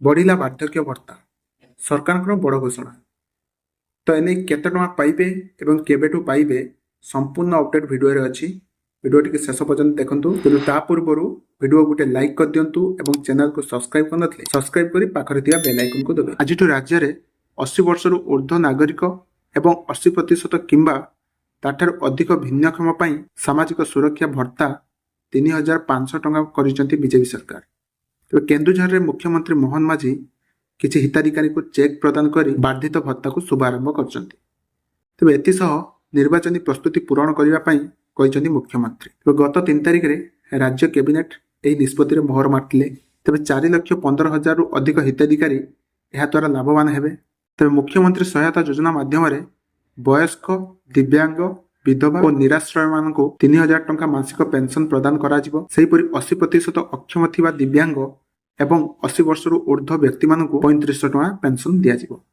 बढ़िला बार्धक्य भत्ता सरकार बड़ घोषणा। तो एने केते टଙ୍କା पाइबे एवं केबेठु पाइबे संपूर्ण अपडेट वीडियो रे अछि। वीडियो टी शेष पर्यंत देखंतु। किंतु ता पूर्व वीडियो गोटे लाइक कर दियंतु एवं चैनल को सब्सक्राइब कर नथले सब्सक्राइब करी पाखरे थिया बेल आइकन को दबे। आज राज्य रे 80 वर्षरु ऊर्ध्व नागरिक एवं 80% किंबा ताठार अधिक भिन्नक्षम पई सामाजिक सुरक्षा भत्ता 3500 टଙ୍କା करिसेंती बीजेपी सरकार। तो केन्दुझर रे मुख्यमंत्री मोहन माझी किछि हिताधिकारी को चेक प्रदान करी बार्धित भत्ता को शुभारंभ करछंती। तेबे एतिसह निर्वाचनी प्रस्तुति पूरण करिबा पई कहिसेंती मुख्यमंत्री। तो गत 3 तारिख रे राज्य कैबिनेट एही निष्पत्ति रे मोहर मारथिले। तेबे 4,15,000 रु अधिक हिताधिकारी एहा द्वारा लाभवान हेबे। तेबे मुख्यमंत्री सहायता योजना माध्यम रे वयस्क दिव्यांग विधवा और निराश्रय मान को 3,000 टଙ୍କା मासिक पेंशन प्रदान करा जिवो। सेहीपरि 80% अक्षम थिबा दिव्यांग एवं 80 वर्ष ऊर्ध्व व्यक्ति मान को 3500 टଙ୍କା पेंशन दिया जिवो।